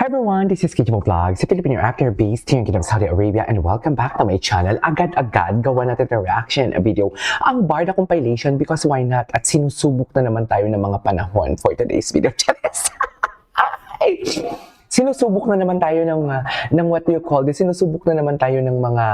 Hi everyone, this is Kijimo Vlogs, a Filipino actor based here in Kingdom, Saudi Arabia, and welcome back to my channel. Agad-agad gawa natin ng reaction video ang Barda compilation because why not? At sinusubok na naman tayo ng mga panahon for today's video. Charis! Sinusubok na naman tayo ng what do you call this? Sinusubok na naman tayo ng mga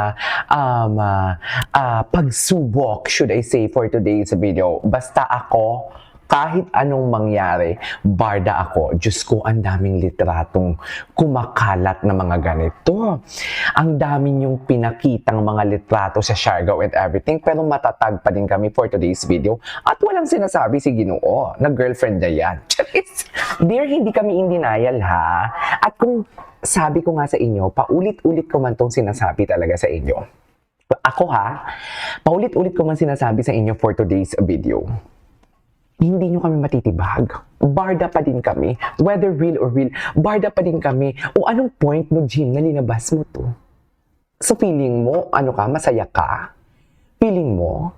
pagsubok, should I say, for today's video. Basta ako, kahit anong mangyari, Barda ako. Diyos ko, ang daming litratong kumakalat na mga ganito. Ang dami niyong pinakitang mga litrato sa Siargao and everything, pero matatag pa din kami for today's video. At walang sinasabi si Ginoo na girlfriend niya yan. Dear, hindi kami in denial ha. At kung sabi ko nga sa inyo, paulit-ulit ko man tong sinasabi talaga sa inyo. Ako ha, paulit-ulit ko man sinasabi sa inyo for today's video. Hindi nyo kami matitibag. Barda pa din kami. Whether real or real, Barda pa din kami. O anong point mo, Jim, na linabas mo to? So feeling mo, ano ka, masaya ka? Feeling mo,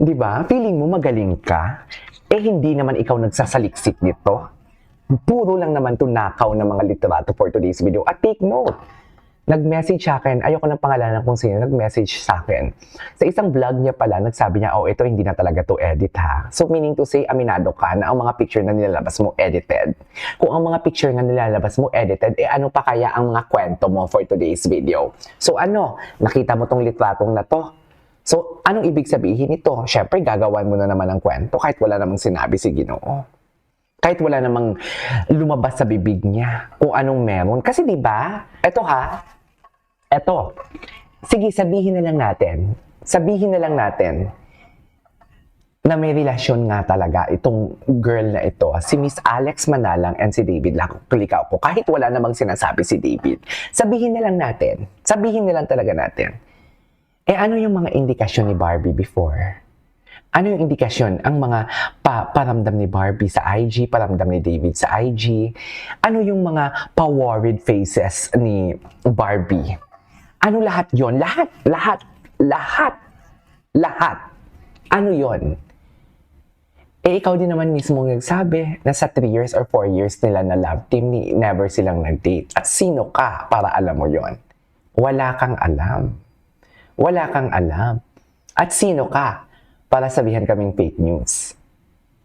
di ba? Feeling mo magaling ka? Eh hindi naman ikaw nagsasaliksik nito. Puro lang naman to nakaw ng mga literato for today's video. At take note, nag-message sa akin, ayoko ng pangalanan kung sino, nag-message sa akin. Sa isang vlog niya pala, nagsabi niya, oh, ito hindi na talaga to edit ha. So meaning to say, aminado ka na ang mga picture na nilalabas mo edited. Kung ang mga picture na nilalabas mo edited, eh ano pa kaya ang mga kwento mo for today's video? So ano, nakita mo tong litratong na to? So anong ibig sabihin nito? Syempre, gagawan mo na naman ang kwento kahit wala namang sinabi si Ginoo. Kahit wala namang lumabas sa bibig niya kung anong meron. Kasi di ba, eto, sige, sabihin na lang natin na may relasyon nga talaga itong girl na ito, si Miss Alex Manalang and si David Likaw ko, kahit wala namang sinasabi si David. Sabihin na lang talaga natin. Eh ano yung mga indikasyon ni Barbie before? Ano yung indikasyon? Ang mga paramdam ni Barbie sa IG, paramdam ni David sa IG. Ano yung mga pa-worried faces ni Barbie? Ano lahat yon? Lahat. Ano yon? Eh, ikaw din naman mismo nagsabi na sa 3 years or 4 years nila na love team, never silang nag-date. At sino ka para alam mo yon? Wala kang alam. At sino ka para sabihan kaming fake news?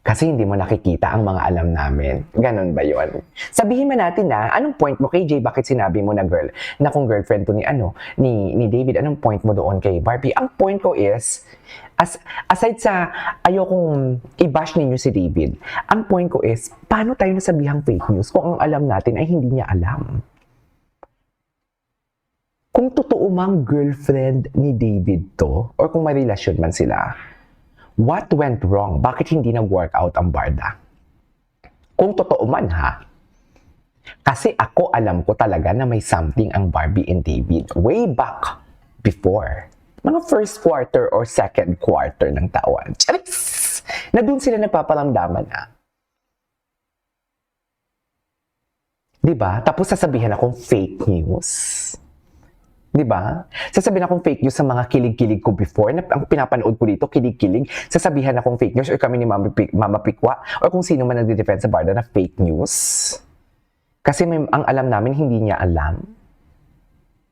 Kasi hindi mo nakikita ang mga alam namin. Ganon ba yon? Sabihin man natin na, anong point mo kay Jay? Bakit sinabi mo na kung girlfriend to ni David, anong point mo doon kay Barbie? Ang point ko is, aside sa ayokong i-bash ninyo si David, ang point ko is, paano tayo nasabihang fake news kung ang alam natin ay hindi niya alam? Kung totoo mang girlfriend ni David to, or kung may relasyon man sila, what went wrong? Bakit hindi nag-work out ang Barda? Kung totoo man ha. Kasi ako alam ko talaga na may something ang Barbie and David way back before. Mga first quarter or second quarter ng taon. Charis! Na doon sila nagpaparamdaman ha. Diba? Tapos sasabihin akong fake news. Diba? Sasabihin akong fake news sa mga kilig-kilig ko before, na ang pinapanood ko dito, kilig-kilig, sasabihan akong fake news, or kami ni Mama Pikwa, or kung sino man nagde-defend sa Barda na fake news. Kasi ang alam namin, hindi niya alam.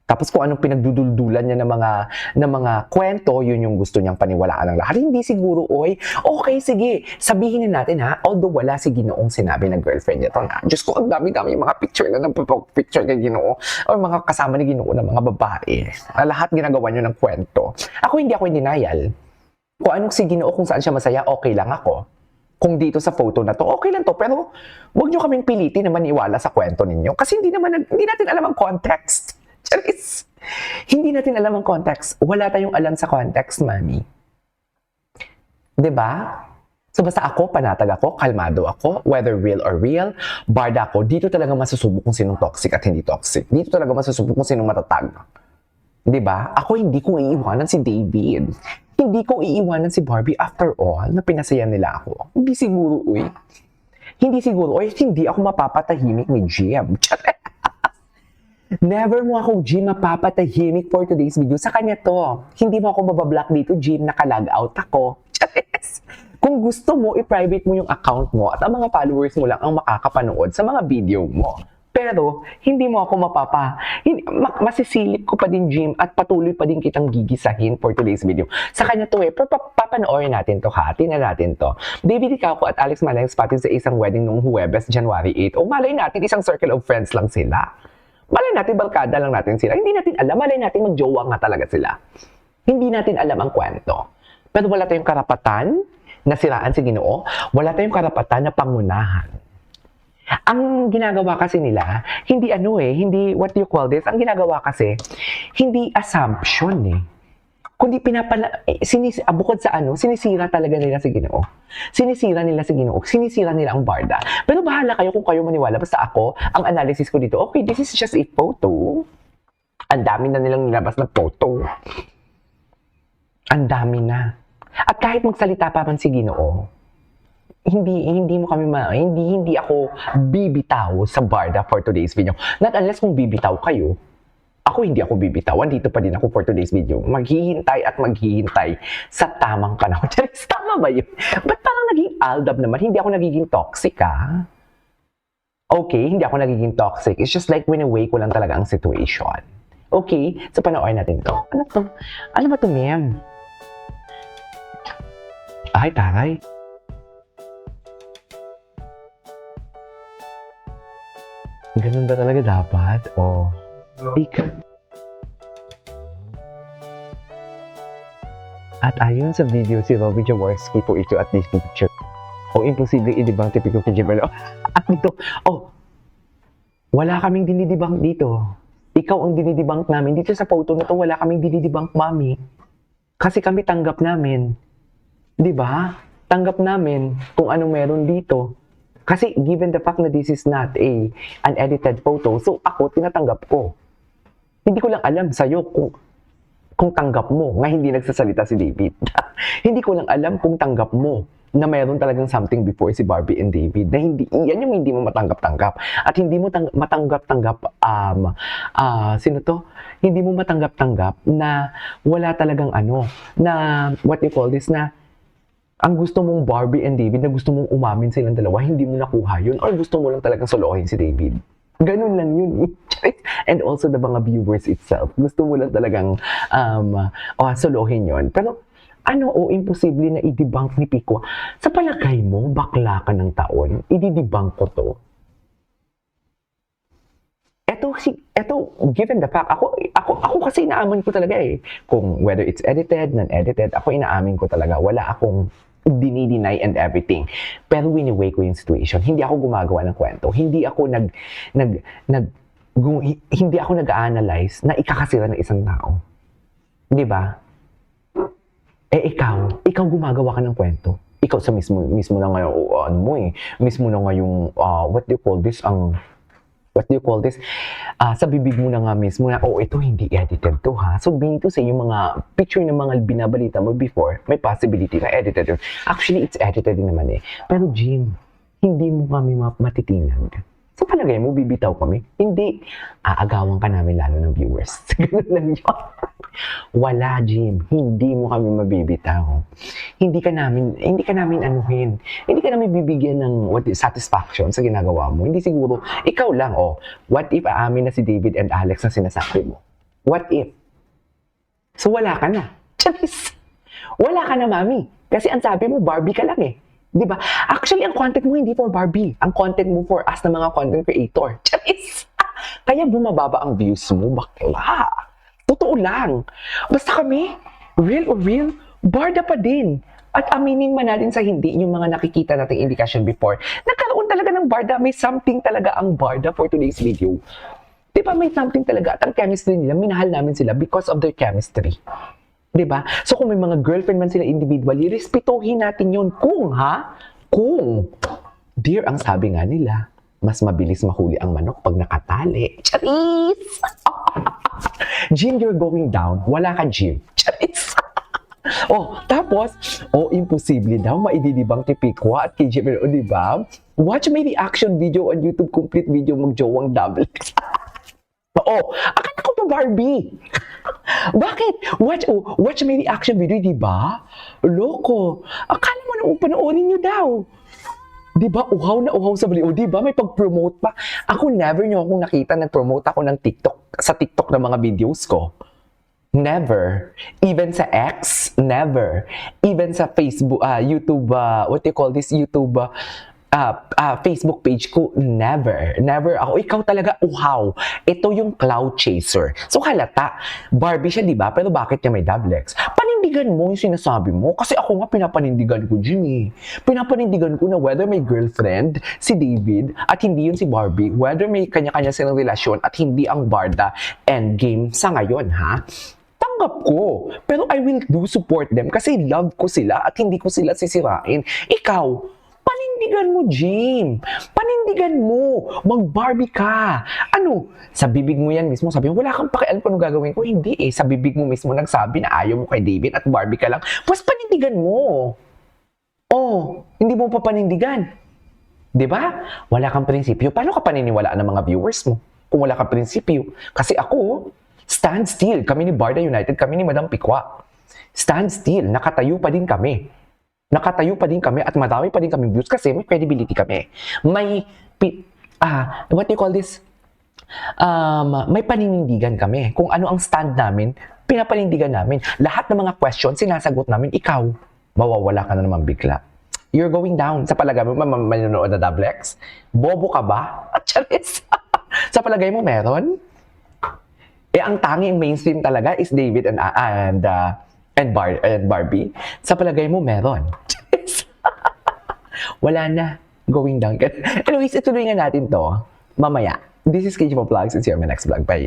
Tapos kung anong pinagduduldulan niya ng mga kwento, yun yung gusto niyang paniwalaan ng lahat. Hindi siguro, oy, okay, sige, sabihin na natin ha, although wala si Ginoong sinabi ng girlfriend niya to na, Diyos ko, ang dami-dami yung mga picture na picture kay Ginoo, or mga kasama ni Ginoo ng mga babae. Lahat ginagawa niyo ng kwento. Hindi ako in denial. Kung anong si Ginoo, kung saan siya masaya, okay lang ako. Kung dito sa photo na to, okay lang to, pero huwag niyo kaming pilitin na maniwala sa kwento ninyo. Kasi hindi natin alam ang context. Charis. Hindi natin alam ang context. Wala tayong alam sa context, mami. Diba? So basta ako, panatag ako, kalmado ako, whether real or real, Barda ako, dito talaga masusubok kung sinong toxic at hindi toxic. Dito talaga masusubok kung sinong matatag. Diba? Ako hindi ko iiwanan si David. Hindi ko iiwanan si Barbie after all, na pinasaya nila ako. Hindi siguro, hindi ako mapapatahimik ni Jim. Never mo ako, Jim, mapapatahimik for today's video. Sa kanya to. Hindi mo ako mabablock dito, Jim. Naka-log out ako. Kung gusto mo, i-private mo yung account mo at ang mga followers mo lang ang makakapanood sa mga video mo. Pero, hindi mo ako masisilip ko pa din, Jim, at patuloy pa din kitang gigisahin for today's video. Sa kanya to pero papanoorin natin to ha, tingnan natin to. David Icauco at Alex Manang spotted sa isang wedding noong Huwebes, January 8. O malay natin, isang circle of friends lang sila. Malay natin, barkada lang natin sila. Hindi natin alam, malay natin magjowa nga talaga sila. Hindi natin alam ang kwento. Pero wala tayong karapatan na siraan si Ginoo. Wala tayong karapatan na pangunahan. Ang ginagawa kasi nila, hindi hindi what you call this, ang ginagawa kasi, hindi assumption kundi bukod sa sinisira talaga nila si Ginoo. Sinisira nila si Ginoo, sinisira nila ang barda. Pero bahala kayo kung kayo maniwala, basta ako, ang analysis ko dito, okay, this is just a photo. Ang dami na nilang nilabas na photo. Ang dami na. At kahit magsalita pa man si Ginoo, hindi ako bibitaw sa barda for today's video. Not unless kung bibitaw kayo. Ako hindi ako bibitaw. Andito pa din ako for today's video. Maghihintay at maghihintay sa tamang panahon. Tama ba yun? Ba't parang naging aldab naman? Hindi ako nagiging toxic, Okay, hindi ako nagiging toxic. It's just like winaway ko lang talaga ang situation. Okay, so panoorin natin to. Ano to? Ano ba to, ma'am? Ay, taray. Ganun ba talaga dapat? O, At ayon sa video, si Robby Jaworski po ito at this picture. O, imposible i-debunk tipiko kay Jimelo. At dito, wala kaming dinidebunk dito. Ikaw ang dinidebunk namin. Dito sa photo na to, wala kaming dinidebunk, mami. Kasi kami tanggap namin. Di ba? Tanggap namin kung anong meron dito. Kasi given the fact na this is not an edited photo, so ako, tinatanggap ko. Hindi ko lang alam sa'yo kung tanggap mo nga hindi nagsasalita si David. Hindi ko lang alam kung tanggap mo na mayroon talagang something before si Barbie and David. Na yan yung hindi mo matanggap-tanggap. At hindi mo matanggap-tanggap, sino to? Hindi mo matanggap-tanggap na wala talagang na what you call this, na ang gusto mong Barbie and David, na gusto mong umamin silang dalawa, hindi mo nakuha yun, or gusto mo lang talagang solohin si David. Ganun lang yun. And also the mga viewers itself. Gusto mo lang talagang solohin yun. Pero imposible na i-debunk ni Pico. Sa palagay mo, bakla ka ng taon, i-debunk ko to. Eto, given the fact, ako kasi inaamin ko talaga kung whether it's edited, non-edited, ako inaamin ko talaga. Wala akong dinideny and everything. Pero winiway ko yung situation. Hindi ako gumagawa ng kwento. Hindi ako hindi ako nag-analyze na ikakasira ng isang tao. Di ba? Ikaw gumagawa ka ng kwento. Ikaw sa mismo na ngayon, mismo na ngayong, what do you call this? Sa bibig mo na nga mismo na, ito hindi edited to ha. So, to say, yung mga picture ng mga binabalita mo before, may possibility na edited yun. Actually, it's edited din naman Pero Jim, hindi mo kami matitinag. Sa palagay mo, bibitaw kami? Hindi. Aagawan ka namin lalo ng viewers. Ganun lang yun. Wala, Jim. Hindi mo kami mabibitaw. Hindi ka namin anuhin. Hindi ka namin bibigyan ng satisfaction sa ginagawa mo. Hindi siguro, ikaw lang, what if aamin na si David and Alex na sinasabi mo? What if? So, wala ka na. Charis! Wala ka na, mami. Kasi ang sabi mo, Barbie ka lang Di ba? Actually, ang content mo hindi for Barbie. Ang content mo for us na mga content creator. Charis! Kaya bumababa ang views mo. Bakla! Totoo lang. Basta kami, real or real, barda pa din. At aminin man natin sa hindi, yung mga nakikita nating indication before, nagkaroon talaga ng barda. May something talaga ang barda for today's video. Diba may something talaga. At ang chemistry nila, minahal namin sila because of their chemistry. Diba? So kung may mga girlfriend man sila individually, respetuhin natin yun. Kung, dear, ang sabi nga nila, mas mabilis mahuli ang manok pag nakatali. Charis! Jim, you're going down. Wala ka, Jim. Charis! Tapos, imposible daw maididibang kay Pico at kay Jim. Diba? Watch my reaction video on YouTube, complete video, magjowang double. Akala ko pa Barbie. Bakit? Watch my reaction video, diba? Loko. Akala mo na panoorin nyo daw. Di ba, uhaw na uhaw sa baliw. Di ba, may pag-promote pa. Ako, never nyo akong nakita nag-promote ako ng TikTok, sa TikTok ng mga videos ko. Never. Even sa X, never. Even sa Facebook, YouTube, what do you call this? YouTube, Facebook page ko, never. Never ako. Ikaw talaga, uhaw. Ito yung cloud chaser. So halata, Barbie siya, di ba? Pero bakit niya may double X? Panindigan mo yung sinasabi mo. Kasi ako nga, pinapanindigan ko, Jimmy. Pinapanindigan ko na whether may girlfriend, si David, at hindi yun si Barbie, whether may kanya-kanya silang relasyon, at hindi ang Barda endgame sa ngayon, ha? Tanggap ko. Pero I will do support them kasi love ko sila at hindi ko sila sisirain. Ikaw, panindigan mo, Jim. Panindigan mo. Mag-Barbie ka. Ano? Sa bibig mo yan mismo, sabi mo, wala kang pakialam kung anong gagawin ko. Hindi eh. Sa bibig mo mismo nagsabi na ayaw mo kay David at Barbie ka lang. Pues panindigan mo. Oh, hindi mo pa panindigan. 'Di ba? Wala kang prinsipyo. Paano ka paniniwalaan ng mga viewers mo kung wala kang prinsipyo? Kasi ako, stand still. Kami ni Barda United, kami ni Madam Pikwa. Stand still. Nakatayo pa din kami. Nakatayo pa din kami at marami pa din kami views kasi may credibility kami. What do you call this? May paninindigan kami. Kung ano ang stand namin, pinapanindigan namin. Lahat ng mga questions, sinasagot namin, ikaw, mawawala ka na naman bigla. You're going down. Sa palagay mo, manonood na double X? Bobo ka ba? At charis. Sa palagay mo, meron? Ang tanging mainstream talaga is David and Barbie. Sa palagay mo, meron. Wala na. Going down. Anyways, ituloy nga natin to mamaya. This is KG Vlogs. It's your my next vlog. Bye.